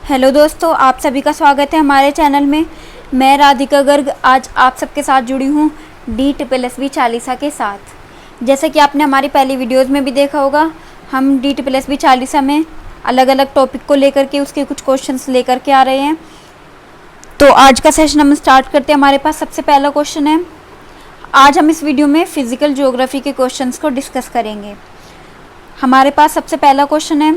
Hello दोस्तों, आप सभी का स्वागत है हमारे चैनल में। मैं राधिका गर्ग आज आप सबके साथ जुड़ी हूँ DSSB चालीसा के साथ। जैसे कि आपने हमारी पहली वीडियोस में भी देखा होगा, हम DSSB चालीसा में अलग अलग टॉपिक को लेकर के उसके कुछ क्वेश्चंस लेकर के आ रहे हैं। तो आज का सेशन हम स्टार्ट करते हैं। हमारे पास सबसे पहला क्वेश्चन है। आज हम इस वीडियो में फिजिकल ज्योग्राफी के क्वेश्चंस को डिस्कस करेंगे। हमारे पास सबसे पहला क्वेश्चन है,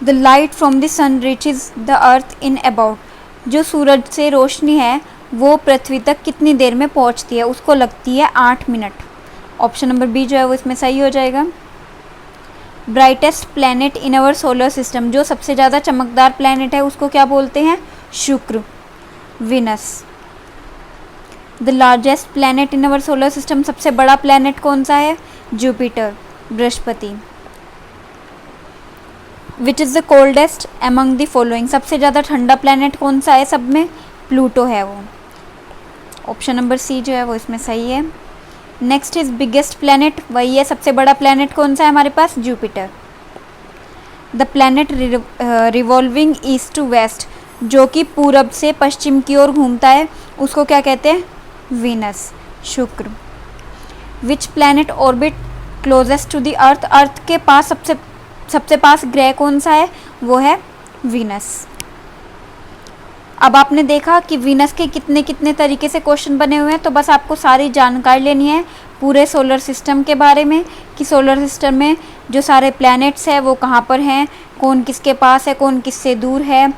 the light from the sun reaches the earth in about. जो सूरज से रोशनी है वो पृथ्वी तक कितनी देर में पहुंचती है? उसको लगती है 8 मिनट। ऑप्शन नंबर बी जो है वो इसमें सही हो जाएगा। Brightest planet in our solar system. जो सबसे ज़्यादा चमकदार प्लैनेट है उसको क्या बोलते हैं? शुक्र, Venus. The largest planet in our solar system. सबसे बड़ा प्लैनेट कौन सा है? जुपिटर, बृहस्पति। Which is the coldest among the following. सबसे ज़्यादा ठंडा प्लैनेट कौन सा है सब में? प्लूटो है वो। ऑप्शन नंबर सी जो है वो इसमें सही है। नेक्स्ट इज बिगेस्ट प्लैनेट, वही है सबसे बड़ा प्लैनेट कौन सा है हमारे पास? Jupiter. The planet revolving east to west, जो कि पूरब से पश्चिम की ओर घूमता है, उसको क्या कहते हैं? वीनस, शुक्र। Which planet orbit closest to the earth. Earth के पास सबसे पास ग्रह कौन सा है? वो है वीनस। अब आपने देखा कि वीनस के कितने कितने तरीके से क्वेश्चन बने हुए हैं, तो बस आपको सारी जानकारी लेनी है पूरे सोलर सिस्टम के बारे में कि सोलर सिस्टम में जो सारे प्लैनेट्स हैं वो कहाँ पर हैं, कौन किसके पास है, कौन किससे दूर है,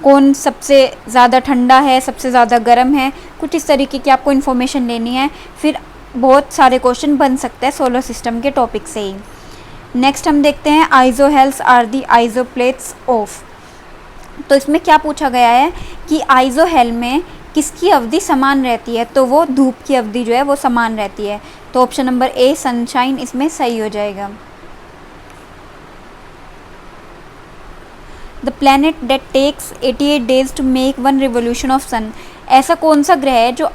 कौन सबसे ज़्यादा ठंडा है, सबसे ज़्यादा गर्म है। कुछ इस तरीके की आपको इन्फॉर्मेशन लेनी है, फिर बहुत सारे क्वेश्चन बन सकते हैं सोलर सिस्टम के टॉपिक से ही। नेक्स्ट हम देखते हैं, आइजोहेल्स आर दी आइजोप्लेट्स ऑफ। तो इसमें क्या पूछा गया है कि आइजोहेल में किसकी अवधि समान रहती है? तो वो धूप की अवधि जो है वो समान रहती है। तो ऑप्शन नंबर ए सनशाइन इसमें सही हो जाएगा। The planet that takes 88 days to make one revolution of sun. ऐसा कौन सा ग्रह है जो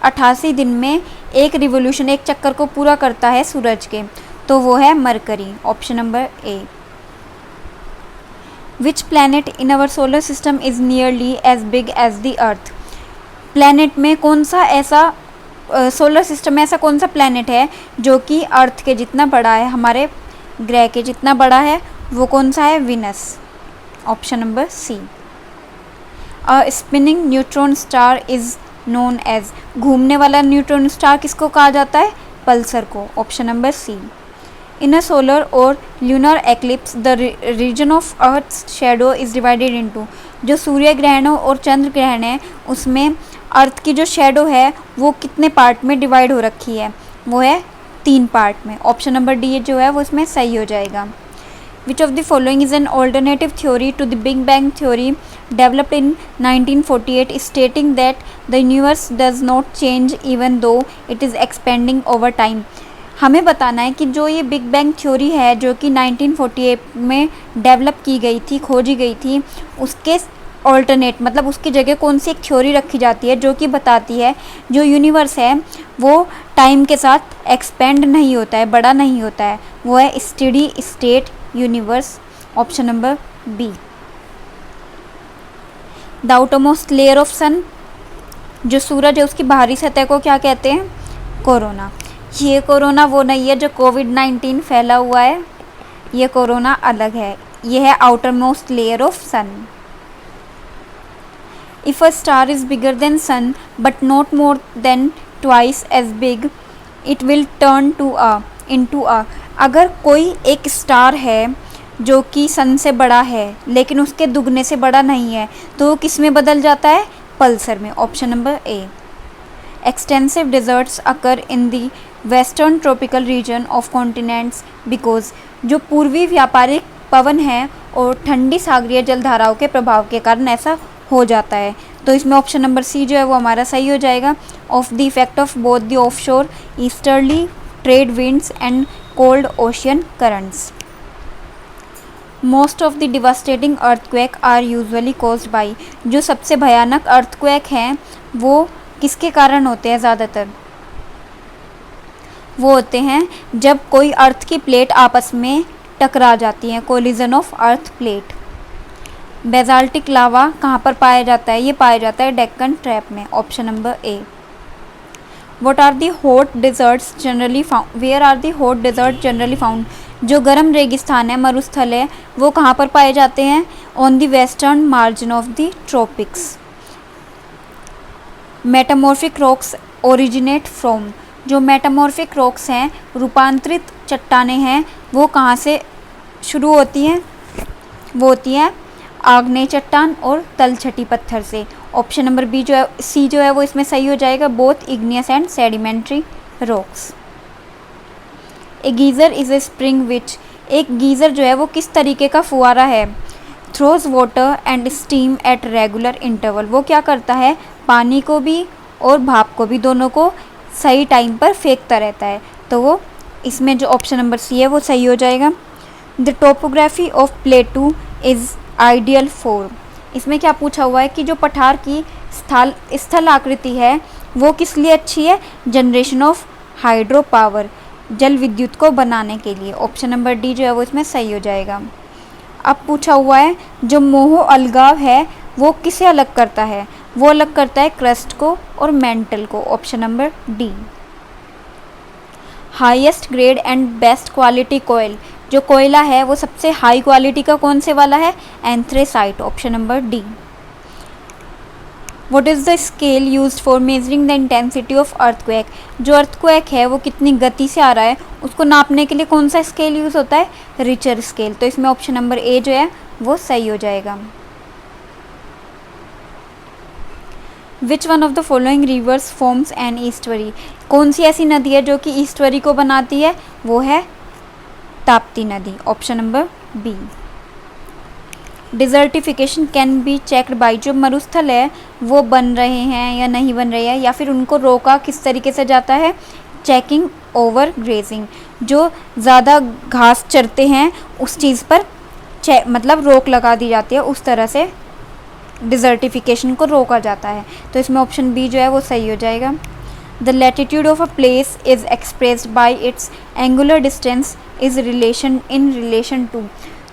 88 दिन में एक रिवोल्यूशन, एक चक्कर को पूरा करता है सूरज के? तो वो है Mercury. Option number A. Which planet in our solar system is nearly as big as the earth. Planet में कौन सा ऐसा सोलर सिस्टम में ऐसा कौन सा प्लैनेट है जो कि अर्थ के जितना बड़ा है, हमारे ग्रह के जितना बड़ा है? वो कौन सा है? Venus. Option number C. A spinning neutron star is known as. घूमने वाला न्यूट्रॉन स्टार किसको कहा जाता है? पल्सर को। Option number C. In a solar or lunar eclipse the region of earth's shadow is divided into. जो सूर्य ग्रहण और चंद्र ग्रहण है उसमें अर्थ की जो शेडो है वो कितने पार्ट में डिवाइड हो रखी है? वो है 3 पार्ट में। ऑप्शन नंबर डी जो है वो इसमें सही हो जाएगा। Which of the following is an alternative theory to the big bang theory developed in 1948 stating that the universe does not change even though it is expanding over time. हमें बताना है कि जो ये बिग बैंग थ्योरी है जो कि 1948 में डेवलप की गई थी, खोजी गई थी, उसके ऑल्टरनेट मतलब उसकी जगह कौन सी एक थ्योरी रखी जाती है जो कि बताती है जो यूनिवर्स है वो टाइम के साथ एक्सपेंड नहीं होता है, बड़ा नहीं होता है। वो है steady state universe. Option number B. The outermost layer of sun. जो सूरज है उसकी बाहरी सतह को क्या कहते हैं? कोरोना। ये कोरोना वो नहीं है जो कोविड-19 फैला हुआ है, ये कोरोना अलग है, ये है outermost layer of sun. If a star is bigger than sun but not more than twice as big it will turn into a. अगर कोई एक स्टार है जो कि सन से बड़ा है लेकिन उसके दुगने से बड़ा नहीं है तो वो किस में बदल जाता है? पल्सर में। Option number A. Extensive deserts occur in the western tropical region of continents because. जो पूर्वी व्यापारिक पवन है और ठंडी सागरीय जलधाराओं के प्रभाव के कारण ऐसा हो जाता है। तो इसमें ऑप्शन नंबर सी जो है वो हमारा सही हो जाएगा। Of the effect of both the offshore easterly trade winds and cold ocean currents. Most of the devastating earthquake are usually caused by. जो सबसे भयानक अर्थक्वेक हैं वो किसके कारण होते हैं? ज़्यादातर वो होते हैं जब कोई अर्थ की प्लेट आपस में टकरा जाती हैं, collision of earth plate. Basaltic lava कहाँ पर पाया जाता है? ये पाया जाता है डेक्कन ट्रैप में, option number A. What are the hot deserts generally found? Where are the hot deserts generally found? जो गर्म रेगिस्तान है, मरुस्थल है, वो कहाँ पर पाए जाते हैं? On the western margin of the tropics. Metamorphic rocks originate from? जो मेटामॉर्फिक रॉक्स हैं, रूपांतरित चट्टानें हैं, वो कहाँ से शुरू होती हैं? वो होती हैं आग्नेय चट्टान और तलछटी पत्थर से। ऑप्शन नंबर बी जो है, सी जो है वो इसमें सही हो जाएगा, both igneous and sedimentary rocks. A geyser is a spring which, एक गीज़र जो है वो किस तरीके का फुहारा है? Throws water and steam at regular interval, वो क्या करता है? पानी को भी और भाप को भी, दोनों को सही टाइम पर फेंकता रहता है। तो वो इसमें जो ऑप्शन नंबर सी है वो सही हो जाएगा। The topography of प्लेटू is ideal for, इसमें क्या पूछा हुआ है कि जो पठार की स्थल आकृति है वो किस लिए अच्छी है? जनरेशन ऑफ हाइड्रो पावर, जल विद्युत को बनाने के लिए। ऑप्शन नंबर डी जो है वो इसमें सही हो जाएगा। अब पूछा हुआ है जो मोह अलगाव है वो किसे अलग करता है? वो अलग करता है क्रस्ट को और मेंटल को। Option number D. Highest grade and best quality coal, जो कोयला है वो सबसे हाई क्वालिटी का कौन से वाला है? Anthracite. Option number D. What is the scale used for measuring the intensity of earthquake, जो अर्थक्वेक है वो कितनी गति से आ रहा है उसको नापने के लिए कौन सा स्केल यूज़ होता है? Richter scale. तो इसमें ऑप्शन नंबर ए जो है वो सही हो जाएगा। Which one of the following rivers forms an estuary, कौन सी ऐसी नदी है जो कि ईस्टवरी को बनाती है? वो है ताप्ती नदी। Option number B. Desertification can be checked by, जो मरुस्थल है वो बन रहे हैं या नहीं बन रहे हैं, या फिर उनको रोका किस तरीके से जाता है? चेकिंग ओवर ग्रेजिंग, जो ज़्यादा घास चरते हैं उस चीज़ पर मतलब रोक लगा दी जाती है, उस तरह से डिजर्टिफिकेशन को रोका जाता है। तो इसमें ऑप्शन बी जो है वो सही हो जाएगा। The latitude of a place is expressed by its angular distance is in relation to,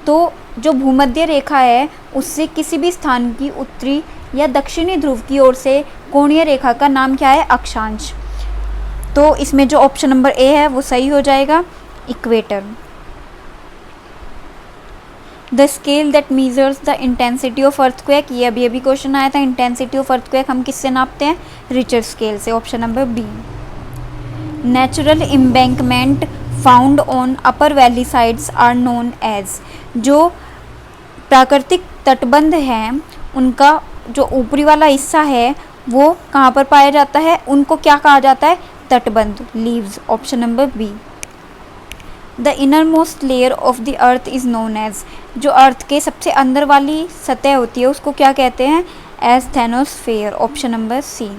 तो जो भूमध्य रेखा है उससे किसी भी स्थान की उत्तरी या दक्षिणी ध्रुव की ओर से कोणीय रेखा का नाम क्या है? अक्षांश। तो इसमें जो ऑप्शन नंबर ए है वो सही हो जाएगा, equator. The scale that measures the intensity of earthquake, ये अभी क्वेश्चन आया था। इंटेंसिटी ऑफ अर्थक्वेक हम किससे नापते हैं? रिचर स्केल से। Option number B. Natural embankment found on upper valley sides are known as, जो प्राकृतिक तटबंध हैं उनका जो ऊपरी वाला हिस्सा है वो कहाँ पर पाया जाता है? उनको क्या कहा जाता है? तटबंध, levees. Option number B. The innermost layer of the earth is known as, जो अर्थ के सबसे अंदर वाली सतह होती है उसको क्या कहते हैं? Asthenosphere. Option number C.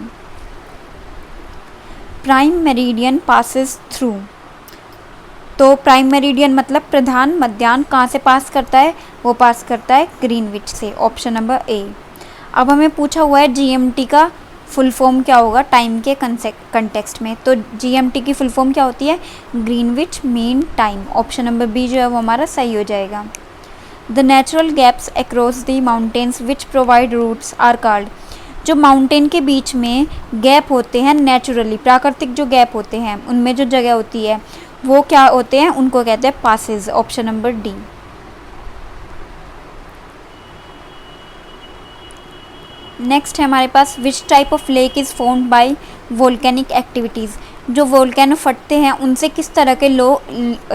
Prime meridian passes through, तो प्राइम मेरिडियन मतलब प्रधान मध्याह्न कहाँ से पास करता है? वो पास करता है ग्रीनविच से। ऑप्शन नंबर ए। अब हमें पूछा हुआ है जीएमटी का फुल फॉर्म क्या होगा टाइम के कंटेक्स्ट में, तो जीएमटी की फुल फॉर्म क्या होती है? Greenwich mean time. Option number B जो है वो हमारा सही हो जाएगा। The natural gaps across the mountains which provide routes are called, जो माउंटेन के बीच में गैप होते हैं नेचुरली, प्राकृतिक जो गैप होते हैं उनमें जो जगह होती है वो क्या होते हैं? उनको कहते हैं passes. Option number D. Next है हमारे पास which type of lake is formed by volcanic activities, जो वोल्केनो फटते हैं उनसे किस तरह के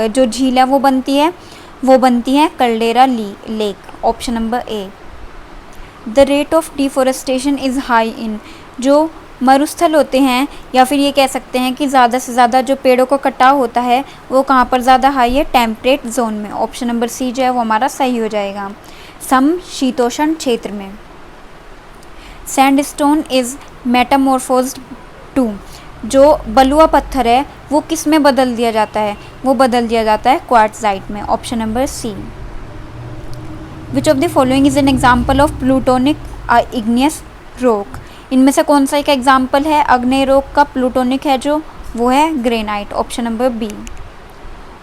जो झील है वो बनती है? वो बनती है caldera lake. Option number A. The rate of deforestation is high in, जो मरुस्थल होते हैं या फिर ये कह सकते हैं कि ज़्यादा से ज़्यादा जो पेड़ों का कटाव होता है वो कहाँ पर ज़्यादा हाई है? टेम्परेट जोन में। ऑप्शन नंबर सी जो है वो हमारा सही हो जाएगा, समशीतोष्ण क्षेत्र में। सैंडस्टोन इज़ मेटामॉर्फोज्ड टू, जो बलुआ पत्थर है वो किस में बदल दिया जाता है? वो बदल दिया जाता है क्वार्ट्जाइट में। Option number C. Which of the following is an example of plutonic igneous rock, इनमें से कौन सा एक एग्जाम्पल है अग्नेय रॉक का प्लूटोनिक है जो? वो है granite. Option number B.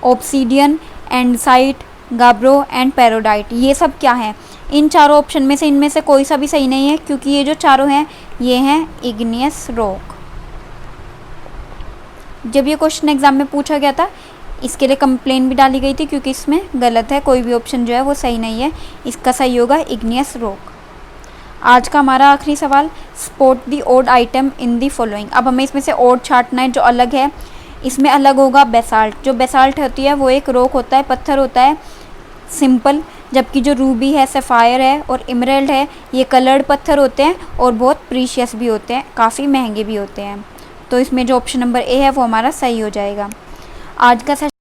Obsidian, andesite, gabbro and peridotite, ये सब क्या है? इन चारों ऑप्शन में से इनमें से कोई सा भी सही नहीं है, क्योंकि ये जो चारों हैं ये हैं इग्नियस रॉक। जब ये क्वेश्चन एग्जाम में पूछा गया था इसके लिए कंप्लेन भी डाली गई थी, क्योंकि इसमें गलत है, कोई भी ऑप्शन जो है वो सही नहीं है। इसका सही होगा इग्नियस रॉक। आज का हमारा आखिरी सवाल, spot the odd item in the following. अब हमें इसमें से ओड छांटना है जो अलग है। इसमें अलग होगा बेसाल्ट। जो बेसाल्ट होती है वो एक रॉक होता है, पत्थर होता है सिंपल, जबकि जो रूबी है, सफ़ायर है और इमरल्ड है ये कलर्ड पत्थर होते हैं और बहुत प्रीशियस भी होते हैं, काफ़ी महंगे भी होते हैं। तो इसमें जो ऑप्शन नंबर ए है वो हमारा सही हो जाएगा। आज का